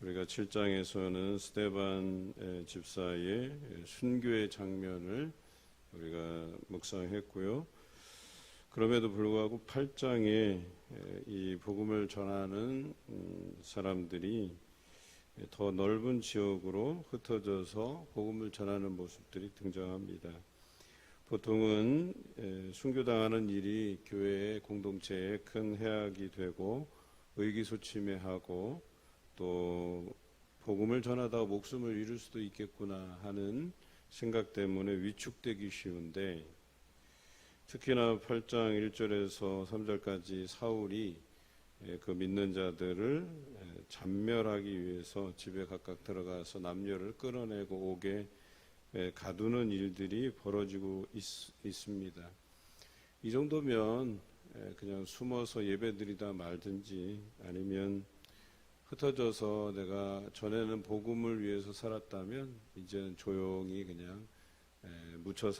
우리가 7장에서는 스데반 집사의 순교의 장면을 우리가 묵상했고요. 그럼에도 불구하고 8장에 이 복음을 전하는 사람들이 더 넓은 지역으로 흩어져서 복음을 전하는 모습들이 등장합니다. 보통은 순교당하는 일이 교회의 공동체에 큰 해악이 되고 의기소침해하고 또 복음을 전하다가 목숨을 잃을 수도 있겠구나 하는 생각 때문에 위축되기 쉬운데, 특히나 8장 1절에서 3절까지 사울이 그 믿는 자들을 잔멸하기 위해서 집에 각각 들어가서 남녀를 끌어내고 옥에 가두는 일들이 벌어지고 있습니다. 이 정도면 그냥 숨어서 예배드리다 말든지, 아니면 흩어져서 내가 전에는 복음을 위해서 살았다면 이제는 조용히 그냥 묻혀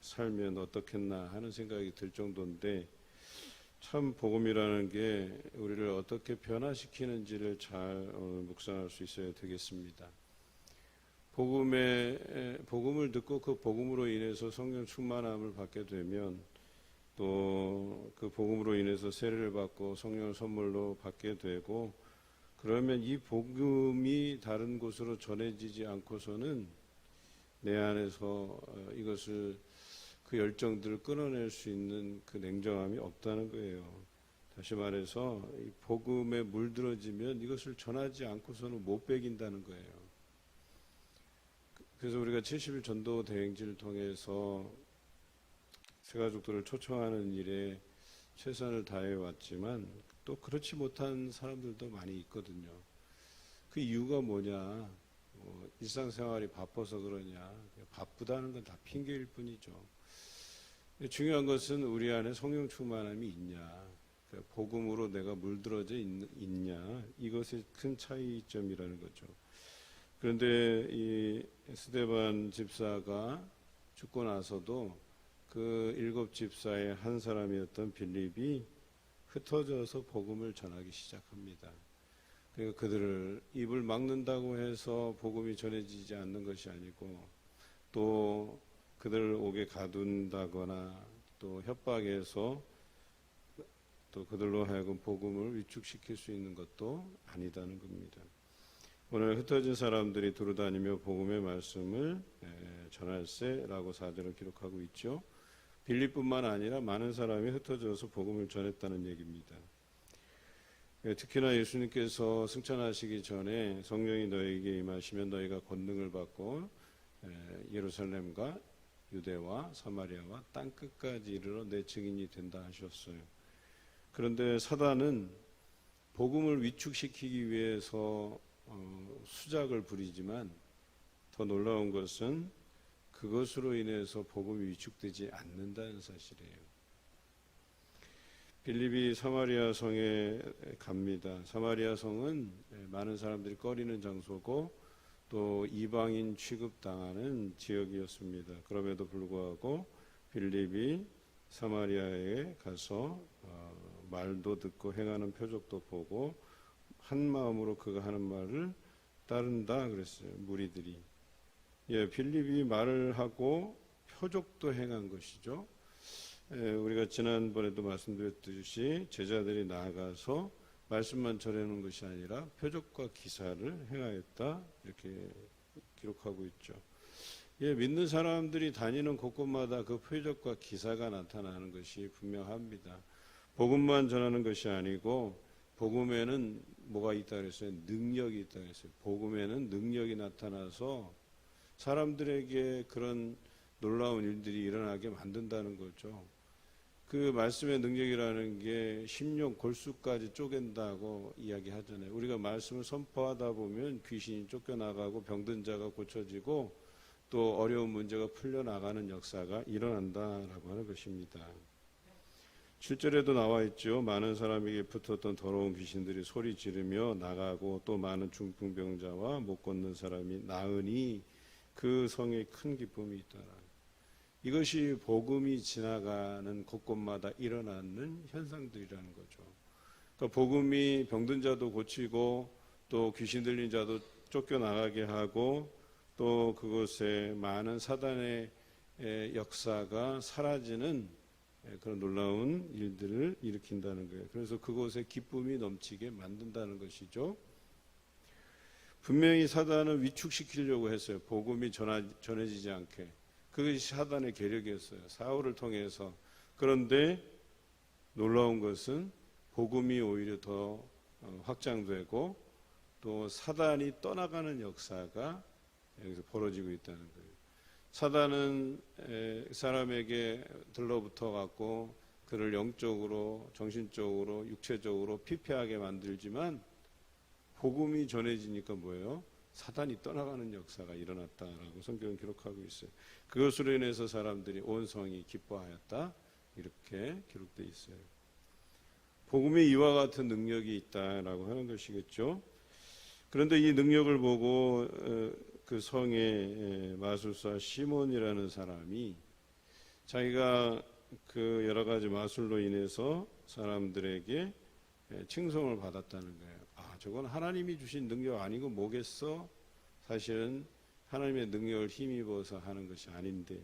살면 어떻겠나 하는 생각이 들 정도인데, 참 복음이라는 게 우리를 어떻게 변화시키는지를 잘 묵상할 수 있어야 되겠습니다. 복음을 듣고 그 복음으로 인해서 성령 충만함을 받게 되면, 또 그 복음으로 인해서 세례를 받고 성령을 선물로 받게 되고, 그러면 이 복음이 다른 곳으로 전해지지 않고서는 내 안에서 이것을 그 열정들을 끊어낼 수 있는 그 냉정함이 없다는 거예요. 다시 말해서 이 복음에 물들어지면 이것을 전하지 않고서는 못 배긴다는 거예요. 그래서 우리가 70일 전도 대행진을 통해서 새가족들을 초청하는 일에 최선을 다해 왔지만, 또 그렇지 못한 사람들도 많이 있거든요. 그 이유가 뭐냐? 일상생활이 바빠서 그러냐? 바쁘다는 건 다 핑계일 뿐이죠. 중요한 것은 우리 안에 성령 충만함이 있냐, 복음으로 내가 물들어져 있냐, 이것이 큰 차이점이라는 거죠. 그런데 이 스데반 집사가 죽고 나서도 그 7 집사의 한 사람이었던 빌립이 흩어져서 복음을 전하기 시작합니다. 그러니까 그들을 입을 막는다고 해서 복음이 전해지지 않는 것이 아니고, 또 그들을 옥에 가둔다거나 또 협박해서 또 그들로 하여금 복음을 위축시킬 수 있는 것도 아니다는 겁니다. 오늘 흩어진 사람들이 두루다니며 복음의 말씀을 전할세라고 4절을 기록하고 있죠. 빌립뿐만 아니라 많은 사람이 흩어져서 복음을 전했다는 얘기입니다. 특히나 예수님께서 승천하시기 전에 성령이 너에게 임하시면 너희가 권능을 받고 예루살렘과 유대와 사마리아와 땅끝까지 이르러 내 증인이 된다 하셨어요. 그런데 사단은 복음을 위축시키기 위해서 수작을 부리지만, 더 놀라운 것은 그것으로 인해서 복음이 위축되지 않는다는 사실이에요. 빌립이 사마리아 성에 갑니다. 사마리아 성은 많은 사람들이 꺼리는 장소고 또 이방인 취급당하는 지역이었습니다. 그럼에도 불구하고 빌립이 사마리아에 가서 말도 듣고 행하는 표적도 보고 한 마음으로 그가 하는 말을 따른다 그랬어요. 무리들이. 빌립이 말을 하고 표적도 행한 것이죠. 우리가 지난번에도 말씀드렸듯이 제자들이 나아가서 말씀만 전하는 것이 아니라 표적과 기사를 행하였다, 이렇게 기록하고 있죠. 믿는 사람들이 다니는 곳곳마다 그 표적과 기사가 나타나는 것이 분명합니다. 복음만 전하는 것이 아니고, 복음에는 뭐가 있다 그랬어요? 능력이 있다 그랬어요. 복음에는 능력이 나타나서 사람들에게 그런 놀라운 일들이 일어나게 만든다는 거죠. 그 말씀의 능력이라는 게 심령 골수까지 쪼갠다고 이야기하잖아요. 우리가 말씀을 선포하다 보면 귀신이 쫓겨나가고 병든 자가 고쳐지고 또 어려운 문제가 풀려나가는 역사가 일어난다라고 하는 것입니다. 7절에도 나와 있죠. 많은 사람에게 붙었던 더러운 귀신들이 소리 지르며 나가고 또 많은 중풍병자와 못 걷는 사람이 나으니 그 성에 큰 기쁨이 있더라. 이것이 복음이 지나가는 곳곳마다 일어나는 현상들이라는 거죠. 그러니까 복음이 병든 자도 고치고 또 귀신 들린 자도 쫓겨나가게 하고 또 그곳에 많은 사단의 역사가 사라지는 그런 놀라운 일들을 일으킨다는 거예요. 그래서 그곳에 기쁨이 넘치게 만든다는 것이죠. 분명히 사단은 위축시키려고 했어요. 복음이 전해지지 않게. 그것이 사단의 계략이었어요. 사울을 통해서. 그런데 놀라운 것은 복음이 오히려 더 확장되고 또 사단이 떠나가는 역사가 여기서 벌어지고 있다는 거예요. 사단은 사람에게 들러붙어 갖고 그를 영적으로, 정신적으로, 육체적으로 피폐하게 만들지만 복음이 전해지니까 뭐예요? 사단이 떠나가는 역사가 일어났다라고 성경은 기록하고 있어요. 그것으로 인해서 사람들이 온 성이 기뻐하였다 이렇게 기록되어 있어요. 복음에 이와 같은 능력이 있다라고 하는 것이겠죠. 그런데 이 능력을 보고 그 성의 마술사 시몬이라는 사람이 자기가 그 여러 가지 마술로 인해서 사람들에게 칭송을 받았다는 거예요. 아, 저건 하나님이 주신 능력 아니고 뭐겠어? 사실은 하나님의 능력을 힘입어서 하는 것이 아닌데.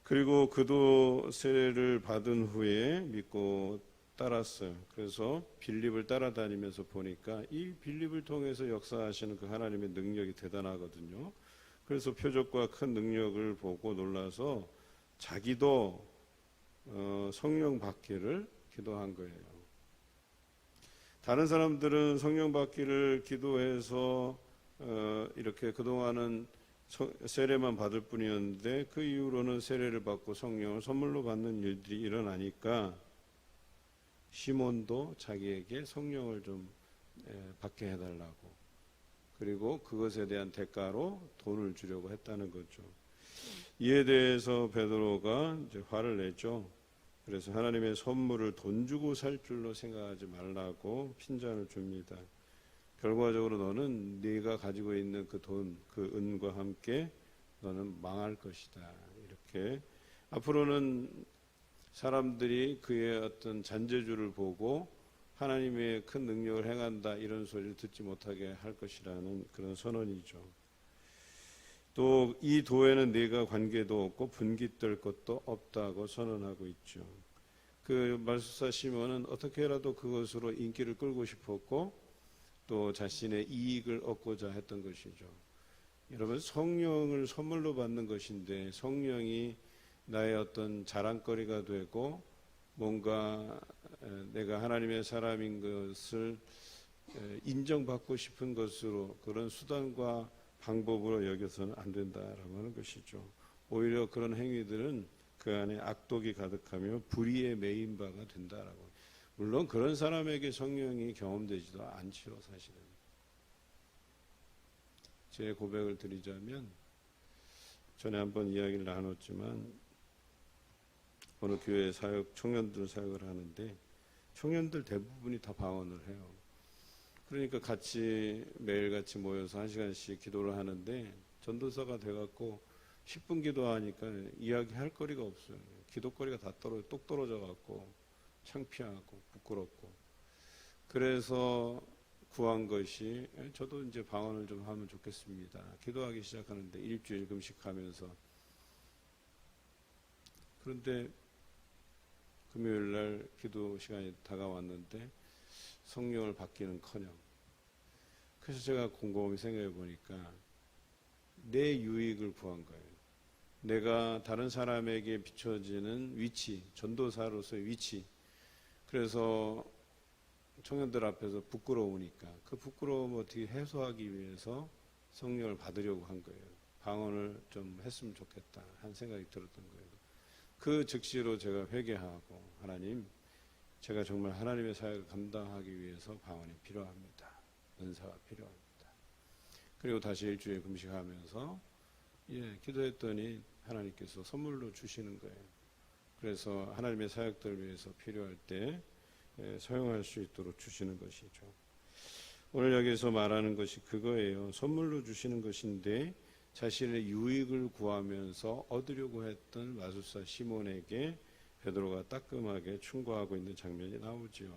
그리고 그도 세례를 받은 후에 믿고 따랐어요. 그래서 빌립을 따라다니면서 보니까 이 빌립을 통해서 역사하시는 그 하나님의 능력이 대단하거든요. 그래서 표적과 큰 능력을 보고 놀라서 자기도 성령 받기를 기도한 거예요. 다른 사람들은 성령 받기를 기도해서 이렇게 그동안은 세례만 받을 뿐이었는데 그 이후로는 세례를 받고 성령을 선물로 받는 일들이 일어나니까 시몬도 자기에게 성령을 좀 받게 해달라고, 그리고 그것에 대한 대가로 돈을 주려고 했다는 거죠. 이에 대해서 베드로가 이제 화를 내죠. 그래서 하나님의 선물을 돈 주고 살 줄로 생각하지 말라고 핀잔을 줍니다. 결과적으로 너는 네가 가지고 있는 그 돈, 그 은과 함께 너는 망할 것이다. 이렇게 앞으로는 사람들이 그의 어떤 잔재주를 보고 하나님의 큰 능력을 행한다 이런 소리를 듣지 못하게 할 것이라는 그런 선언이죠. 또 이 도에는 네가 관계도 없고 분깃 될 것도 없다고 선언하고 있죠. 그 마술사 시몬은 어떻게라도 그것으로 인기를 끌고 싶었고 또 자신의 이익을 얻고자 했던 것이죠. 여러분, 성령을 선물로 받는 것인데 성령이 나의 어떤 자랑거리가 되고 뭔가 내가 하나님의 사람인 것을 인정받고 싶은 것으로 그런 수단과 방법으로 여겨서는 안 된다라고 하는 것이죠. 오히려 그런 행위들은 그 안에 악독이 가득하며 불의에 매인 바가 된다라고. 물론 그런 사람에게 성령이 경험되지도 않지요, 사실은. 제 고백을 드리자면 전에 한번 이야기를 나눴지만 어느 교회 사역, 청년들 사역을 하는데 청년들 대부분이 다 방언을 해요. 그러니까 같이 매일같이 모여서 1시간씩 기도를 하는데 전도사가 돼갖고 10분 기도하니까 이야기할 거리가 없어요. 기도거리가 다 똑 떨어져갖고 창피하고 부끄럽고. 그래서 구한 것이 저도 이제 방언을 좀 하면 좋겠습니다. 기도하기 시작하는데 일주일 금식하면서. 그런데 금요일 날 기도 시간이 다가왔는데 성령을 받기는커녕. 그래서 제가 곰곰이 생각해 보니까 내 유익을 구한 거예요. 내가 다른 사람에게 비춰지는 위치, 전도사로서의 위치. 그래서 청년들 앞에서 부끄러우니까 그 부끄러움을 어떻게 해소하기 위해서 성령을 받으려고 한 거예요. 방언을 좀 했으면 좋겠다 한 생각이 들었던 거예요. 그 즉시로 제가 회개하고 하나님, 제가 정말 하나님의 사역을 감당하기 위해서 방언이 필요합니다. 은사가 필요합니다. 그리고 다시 일주일 금식하면서 기도했더니 하나님께서 선물로 주시는 거예요. 그래서 하나님의 사역들을 위해서 필요할 때 사용할 수 있도록 주시는 것이죠. 오늘 여기서 말하는 것이 그거예요. 선물로 주시는 것인데 자신의 유익을 구하면서 얻으려고 했던 마술사 시몬에게 베드로가 따끔하게 충고하고 있는 장면이 나오죠.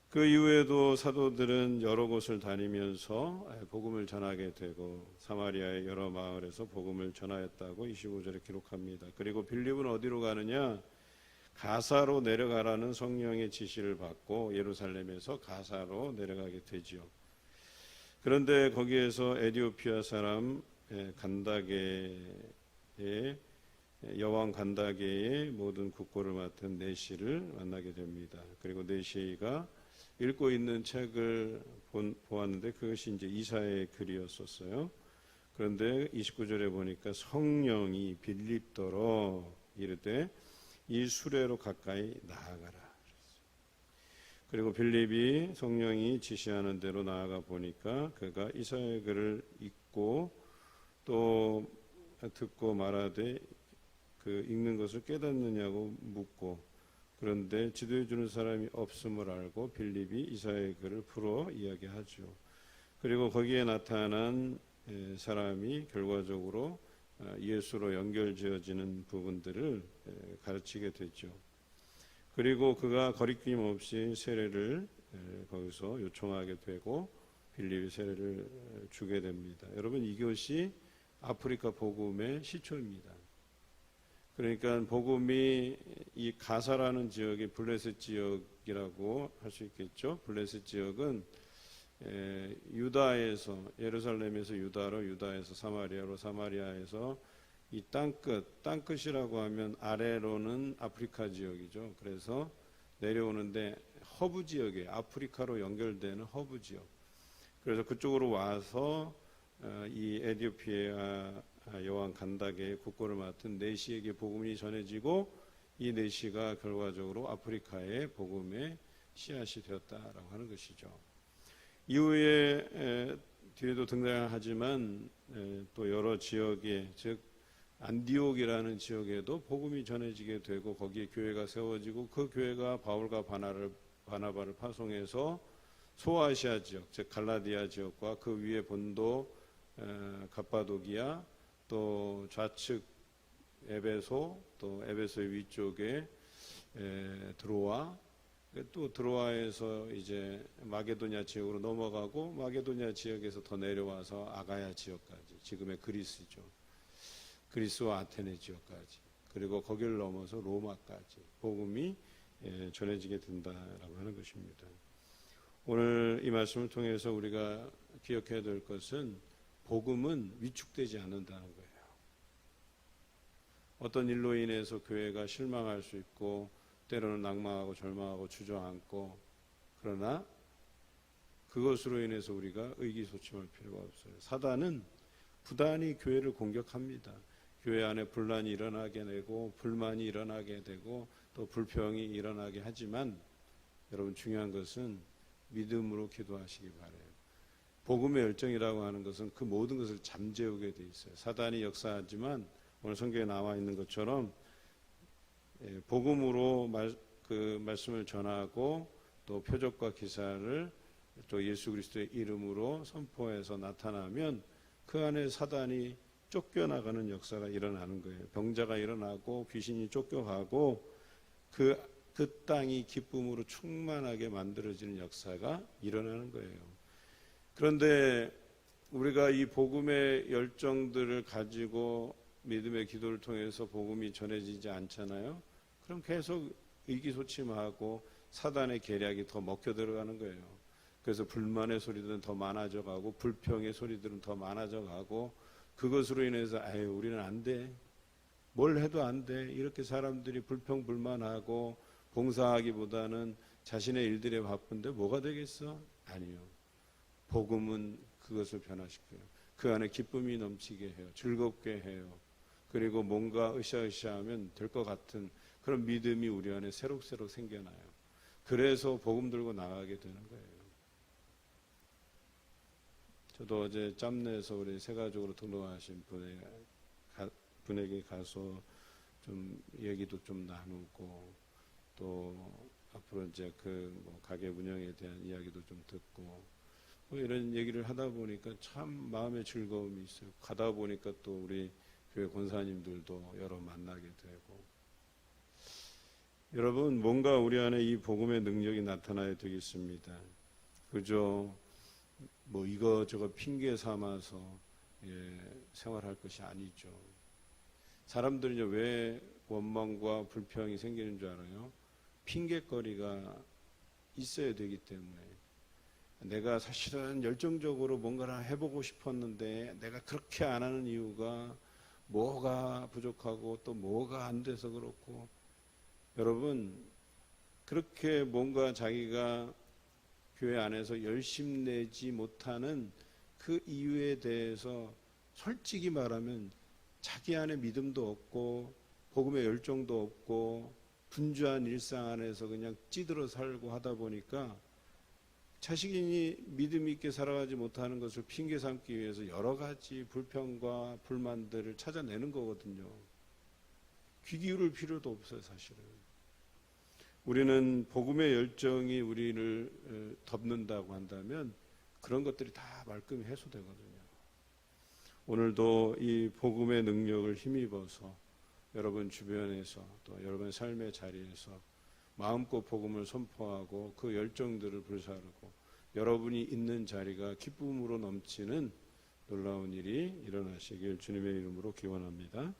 그 이후에도 사도들은 여러 곳을 다니면서 복음을 전하게 되고 사마리아의 여러 마을에서 복음을 전하였다고 25절에 기록합니다. 그리고 빌립은 어디로 가느냐? 가사로 내려가라는 성령의 지시를 받고 예루살렘에서 가사로 내려가게 되지요. 그런데 거기에서 에티오피아 사람 간다게의 여왕 간다게의 모든 국고를 맡은 네시를 만나게 됩니다. 그리고 네시가 읽고 있는 책을 보았는데 그것이 이제 이사야의 글이었었어요. 그런데 29절에 보니까 성령이 빌립더러 이르되 이 수레로 가까이 나아가라. 그리고 빌립이 성령이 지시하는 대로 나아가 보니까 그가 이사야의 글을 읽고 또 듣고 말하되 그 읽는 것을 깨닫느냐고 묻고 그런데 지도해 주는 사람이 없음을 알고 빌립이 이사야의 글을 풀어 이야기하죠. 그리고 거기에 나타난 사람이 결과적으로 예수로 연결지어지는 부분들을 가르치게 되죠. 그리고 그가 거리낌 없이 세례를 거기서 요청하게 되고 빌립이 세례를 주게 됩니다. 여러분 이것이 아프리카 복음의 시초입니다. 그러니까 복음이 이 가사라는 지역이 블레셋 지역이라고 할 수 있겠죠. 블레셋 지역은 유다에서 예루살렘에서 유다로 유다에서 사마리아로 사마리아에서 이 땅끝이라고 하면 아래로는 아프리카 지역이죠. 그래서 내려오는데 허브 지역이에요. 아프리카로 연결되는 허브 지역. 그래서 그쪽으로 와서 이 에티오피아 여왕 간다게의 국고를 맡은 네시에게 복음이 전해지고 이 네시가 결과적으로 아프리카의 복음의 씨앗이 되었다라고 하는 것이죠. 이후에 뒤에도 등장하지만 또 여러 지역에 즉 안디옥이라는 지역에도 복음이 전해지게 되고 거기에 교회가 세워지고 그 교회가 바울과 바나바를 파송해서 소아시아 지역 즉 갈라디아 지역과 그 위에 본도 갑바도기아 또 좌측 에베소 또 에베소의 위쪽에 드로아 또 드로아에서 이제 마게도냐 지역으로 넘어가고 마게도냐 지역에서 더 내려와서 아가야 지역까지 지금의 그리스죠. 그리스와 아테네 지역까지 그리고 거기를 넘어서 로마까지 복음이 전해지게 된다라고 하는 것입니다. 오늘 이 말씀을 통해서 우리가 기억해야 될 것은 복음은 위축되지 않는다는 거예요. 어떤 일로 인해서 교회가 실망할 수 있고 때로는 낙망하고 절망하고 주저앉고 그러나 그것으로 인해서 우리가 의기소침할 필요가 없어요. 사단은 부단히 교회를 공격합니다. 교회 안에 분란이 일어나게 되고 불만이 일어나게 되고 또 불평이 일어나게 하지만 여러분 중요한 것은 믿음으로 기도하시기 바라요. 복음의 열정이라고 하는 것은 그 모든 것을 잠재우게 돼 있어요. 사단이 역사하지만 오늘 성경에 나와 있는 것처럼 복음으로 그 말씀을 전하고 또 표적과 기사를 또 예수 그리스도의 이름으로 선포해서 나타나면 그 안에 사단이 쫓겨나가는 역사가 일어나는 거예요. 병자가 일어나고 귀신이 쫓겨가고 그 땅이 기쁨으로 충만하게 만들어지는 역사가 일어나는 거예요. 그런데 우리가 이 복음의 열정들을 가지고 믿음의 기도를 통해서 복음이 전해지지 않잖아요. 그럼 계속 의기소침하고 사단의 계략이 더 먹혀 들어가는 거예요. 그래서 불만의 소리들은 더 많아져 가고 불평의 소리들은 더 많아져 가고 그것으로 인해서 우리는 안 돼. 뭘 해도 안 돼. 이렇게 사람들이 불평불만하고 봉사하기보다는 자신의 일들에 바쁜데 뭐가 되겠어? 아니요. 복음은 그것을 변화시켜요. 그 안에 기쁨이 넘치게 해요. 즐겁게 해요. 그리고 뭔가 으쌰으쌰하면 될 것 같은 그런 믿음이 우리 안에 새록새록 생겨나요. 그래서 복음 들고 나가게 되는 거예요. 저도 어제 짬내서 우리 새가족으로 등록하신 분에게 가서 좀 얘기도 좀 나누고 또 앞으로 이제 가게 운영에 대한 이야기도 좀 듣고 이런 얘기를 하다 보니까 참 마음의 즐거움이 있어요. 가다 보니까 또 우리 교회 권사님들도 여러 만나게 되고 여러분, 뭔가 우리 안에 이 복음의 능력이 나타나야 되겠습니다. 그저 뭐 이거저거 핑계 삼아서 생활할 것이 아니죠. 사람들이 이제 왜 원망과 불평이 생기는 줄 알아요? 핑계거리가 있어야 되기 때문에. 내가 사실은 열정적으로 뭔가를 해보고 싶었는데 내가 그렇게 안 하는 이유가 뭐가 부족하고 또 뭐가 안 돼서 그렇고. 여러분, 그렇게 뭔가 자기가 교회 안에서 열심내지 못하는 그 이유에 대해서 솔직히 말하면 자기 안에 믿음도 없고 복음의 열정도 없고 분주한 일상 안에서 그냥 찌들어 살고 하다 보니까 자신이 믿음 있게 살아가지 못하는 것을 핑계 삼기 위해서 여러 가지 불평과 불만들을 찾아내는 거거든요. 귀 기울일 필요도 없어요, 사실은. 우리는 복음의 열정이 우리를 덮는다고 한다면 그런 것들이 다 말끔히 해소되거든요. 오늘도 이 복음의 능력을 힘입어서 여러분 주변에서 또 여러분 삶의 자리에서 마음껏 복음을 선포하고 그 열정들을 불사르고 여러분이 있는 자리가 기쁨으로 넘치는 놀라운 일이 일어나시길 주님의 이름으로 기원합니다.